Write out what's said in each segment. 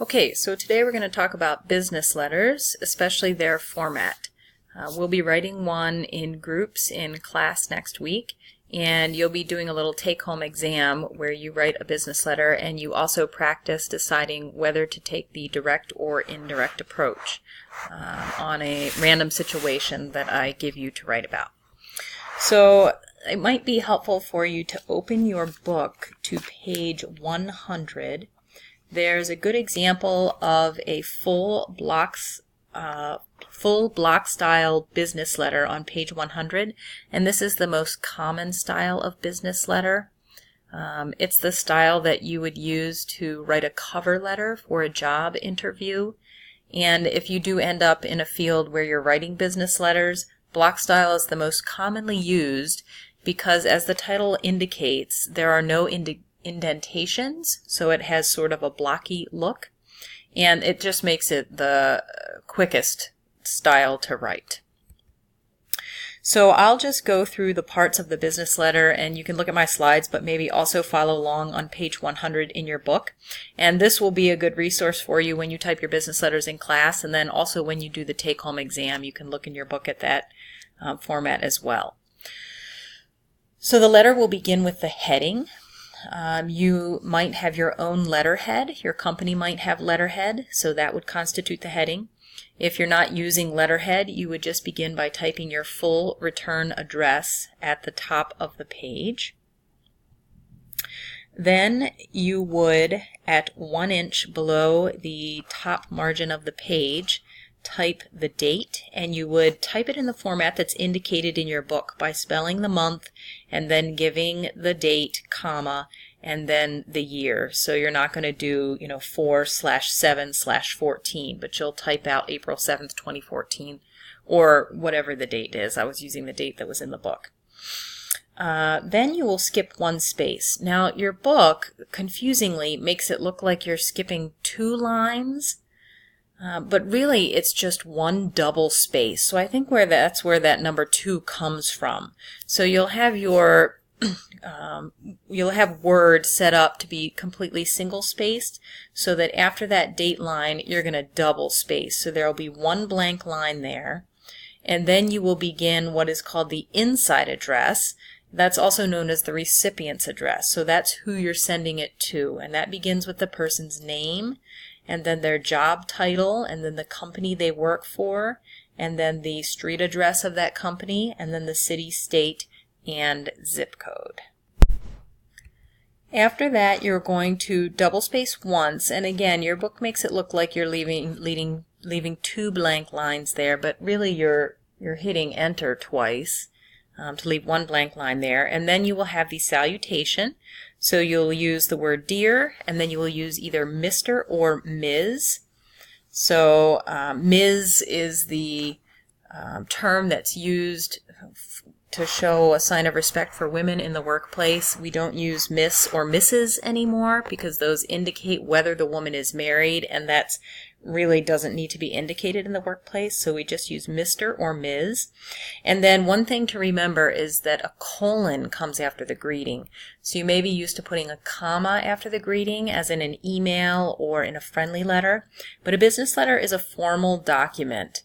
Okay, so today we're going to talk about business letters, especially their format. We'll be writing one in groups in class next week, and you'll be doing a little take-home exam where you write a business letter and you also practice deciding whether to take the direct or indirect approach on a random situation that I give you to write about. So it might be helpful for you to open your book to page 100. There's a good example of a full block style business letter on page 100, and this is the most common style of business letter. It's the style that you would use to write a cover letter for a job interview, and if you do end up in a field where you're writing business letters, block style is the most commonly used because, as the title indicates, there are no indentations, so it has sort of a blocky look, and it just makes it the quickest style to write. So I'll just go through the parts of the business letter, and you can look at my slides, but maybe also follow along on page 100 in your book. And this will be a good resource for you when you type your business letters in class, and then also when you do the take-home exam, you can look in your book at that format as well. So the letter will begin with the heading. You might have your own letterhead. Your company might have letterhead, so that would constitute the heading. If you're not using letterhead, you would just begin by typing your full return address at the top of the page. Then you would, at 1 inch below the top margin of the page, type the date, and you would type it in the format that's indicated in your book by spelling the month and then giving the date, comma, and then the year. So you're not going to do 4/7/14, but you'll type out April 7th, 2014, or whatever the date is. I was using the date that was in the book. Then you will skip one space. Now your book, confusingly, makes it look like you're skipping 2 lines, but really it's just one double space. So I think that's where that number 2 comes from. So you'll have your you'll have Word set up to be completely single spaced, so that after that date line you're going to double space. So there will be one blank line there, and then you will begin what is called the inside address. That's also known as the recipient's address. So that's who you're sending it to, and that begins with the person's name, and then their job title, and then the company they work for, and then the street address of that company, and then the city, state, and zip code. After that, you're going to double space once, and again, your book makes it look like you're leaving 2 blank lines there, but really you're hitting enter twice to leave 1 blank line there, and then you will have the salutation. So you'll use the word dear, and then you will use either Mr. or Ms. So Ms. is the term that's used to show a sign of respect for women in the workplace. We don't use Miss or Mrs. anymore because those indicate whether the woman is married, and that really doesn't need to be indicated in the workplace, so we just use Mr. or Ms. And then one thing to remember is that a colon comes after the greeting. So you may be used to putting a comma after the greeting, as in an email or in a friendly letter, but a business letter is a formal document.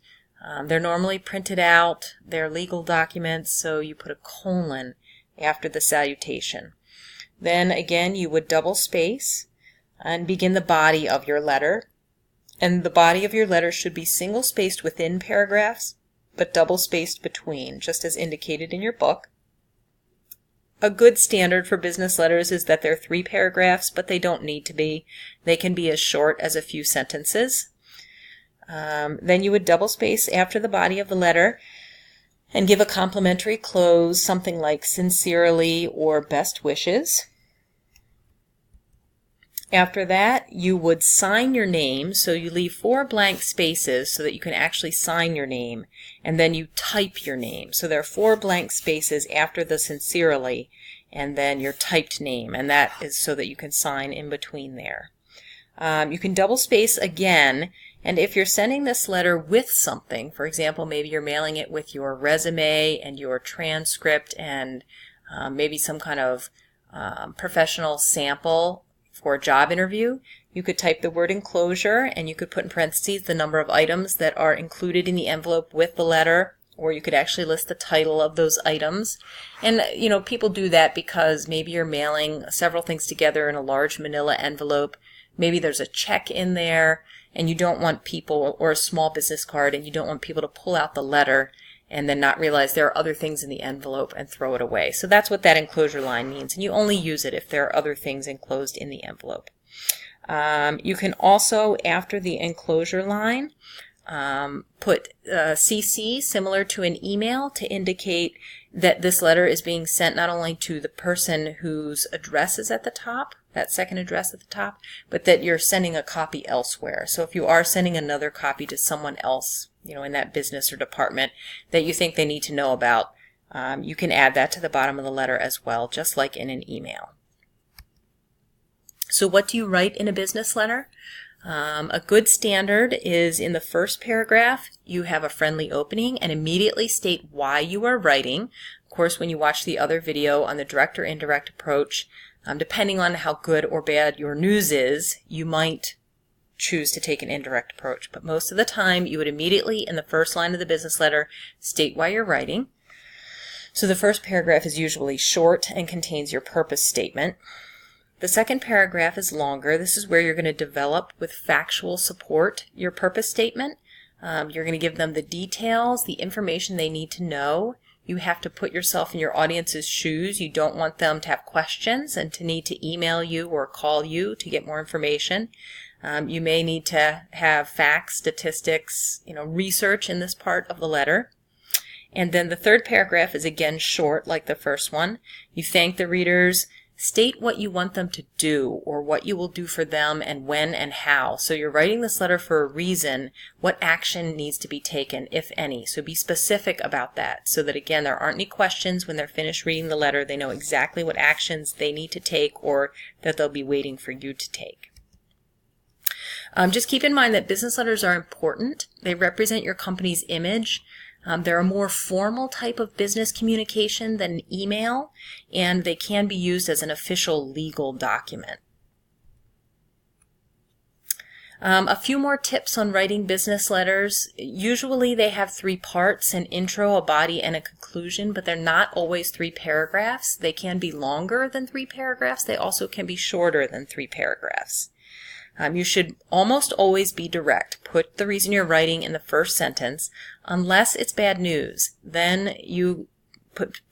They're normally printed out, they're legal documents, so you put a colon after the salutation. Then again, you would double space and begin the body of your letter. And the body of your letter should be single spaced within paragraphs, but double spaced between, just as indicated in your book. A good standard for business letters is that they're 3 paragraphs, but they don't need to be. They can be as short as a few sentences. Then you would double space after the body of the letter and give a complimentary close, something like sincerely or best wishes. After that, you would sign your name, so you leave 4 blank spaces so that you can actually sign your name, and then you type your name. So there are 4 blank spaces after the sincerely, and then your typed name, and that is so that you can sign in between there. You can double space again, and if you're sending this letter with something, for example, maybe you're mailing it with your resume and your transcript and maybe some kind of professional sample for a job interview, you could type the word enclosure and you could put in parentheses the number of items that are included in the envelope with the letter, or you could actually list the title of those items. And people do that because maybe you're mailing several things together in a large manila envelope. Maybe there's a check in there and you don't want people, or a small business card, and you don't want people to pull out the letter and then not realize there are other things in the envelope and throw it away. So that's what that enclosure line means, and you only use it if there are other things enclosed in the envelope. You can also, after the enclosure line, put CC, similar to an email, to indicate that this letter is being sent not only to the person whose address is at the top, that second address at the top, but that you're sending a copy elsewhere. So if you are sending another copy to someone else, in that business or department that you think they need to know about, you can add that to the bottom of the letter as well, just like in an email. So what do you write in a business letter? A good standard is, in the first paragraph, you have a friendly opening and immediately state why you are writing. Of course, when you watch the other video on the direct or indirect approach, depending on how good or bad your news is, you might choose to take an indirect approach. But most of the time, you would immediately, in the first line of the business letter, state why you're writing. So the first paragraph is usually short and contains your purpose statement. The second paragraph is longer. This is where you're going to develop with factual support your purpose statement. You're going to give them the details, the information they need to know. You have to put yourself in your audience's shoes. You don't want them to have questions and to need to email you or call you to get more information. You may need to have facts, statistics, research in this part of the letter. And then the third paragraph is again short, like the first one. You thank the readers. State what you want them to do, or what you will do for them, and when and how. So you're writing this letter for a reason. What action needs to be taken, if any? So be specific about that, so that again there aren't any questions when they're finished reading the letter. They know exactly what actions they need to take, or that they'll be waiting for you to take. Just keep in mind that business letters are important. They represent your company's image. They're a more formal type of business communication than an email, and they can be used as an official legal document. A few more tips on writing business letters. Usually they have 3 parts: an intro, a body, and a conclusion, but they're not always 3 paragraphs. They can be longer than 3 paragraphs. They also can be shorter than 3 paragraphs. You should almost always be direct. Put the reason you're writing in the first sentence, unless it's bad news. Then you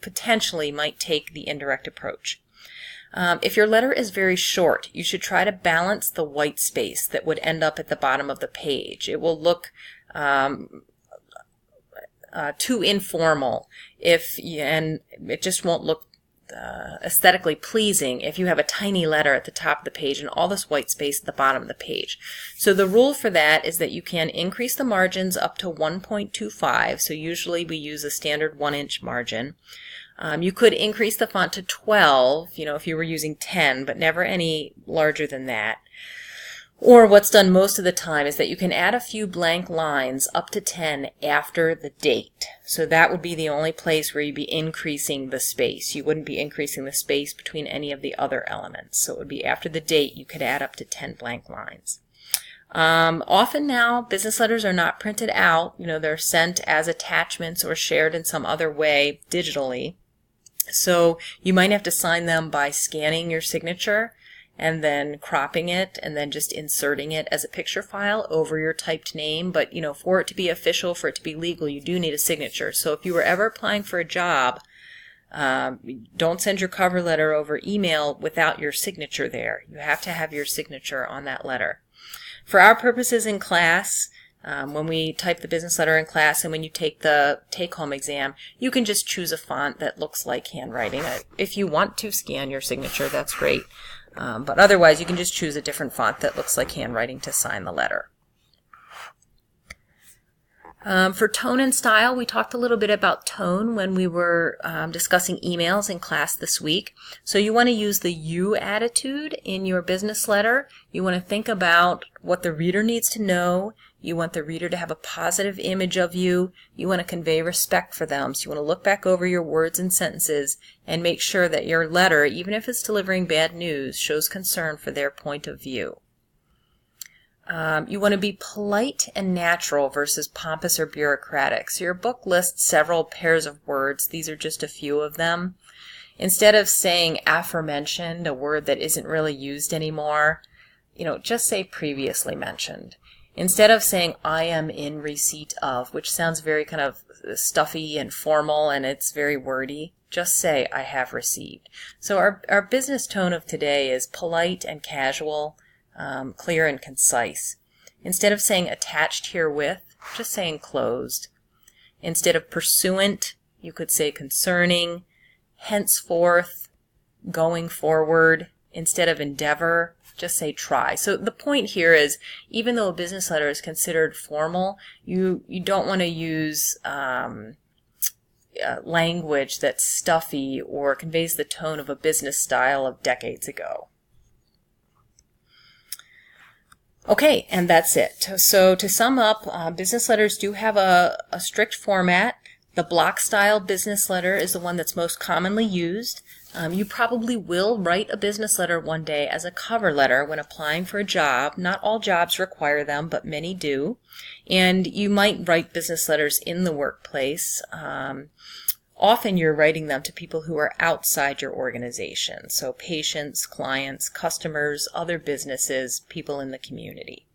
potentially might take the indirect approach. If your letter is very short, you should try to balance the white space that would end up at the bottom of the page. It will look too informal and it just won't look aesthetically pleasing if you have a tiny letter at the top of the page and all this white space at the bottom of the page. So the rule for that is that you can increase the margins up to 1.25. So usually we use a standard 1-inch margin. You could increase the font to 12, if you were using 10, but never any larger than that. Or what's done most of the time is that you can add a few blank lines up to 10 after the date. So that would be the only place where you'd be increasing the space. You wouldn't be increasing the space between any of the other elements. So it would be after the date you could add up to 10 blank lines. Often now business letters are not printed out. They're sent as attachments or shared in some other way digitally. So you might have to sign them by scanning your signature and then cropping it and then just inserting it as a picture file over your typed name. But for it to be official, for it to be legal, you do need a signature. So if you were ever applying for a job, don't send your cover letter over email without your signature there. You have to have your signature on that letter. For our purposes in class, when we type the business letter in class and when you take the take-home exam, you can just choose a font that looks like handwriting. If you want to scan your signature, that's great. But otherwise, you can just choose a different font that looks like handwriting to sign the letter. For tone and style, we talked a little bit about tone when we were discussing emails in class this week. So you want to use the you attitude in your business letter. You want to think about what the reader needs to know. You want the reader to have a positive image of you. You want to convey respect for them. So you want to look back over your words and sentences and make sure that your letter, even if it's delivering bad news, shows concern for their point of view. You want to be polite and natural versus pompous or bureaucratic. So your book lists several pairs of words. These are just a few of them. Instead of saying aforementioned, a word that isn't really used anymore, just say previously mentioned. Instead of saying I am in receipt of, which sounds very kind of stuffy and formal and it's very wordy, just say I have received. So our business tone of today is polite and casual, clear and concise. Instead of saying attached herewith, just say enclosed. Instead of pursuant, you could say concerning, henceforth, going forward. Instead of endeavor, just say try. So the point here is, even though a business letter is considered formal, you don't want to use language that's stuffy or conveys the tone of a business style of decades ago. Okay, and that's it. So to sum up, business letters do have a strict format. The block style business letter is the one that's most commonly used. You probably will write a business letter one day as a cover letter when applying for a job. Not all jobs require them, but many do. And you might write business letters in the workplace. Often you're writing them to people who are outside your organization, so patients, clients, customers, other businesses, people in the community.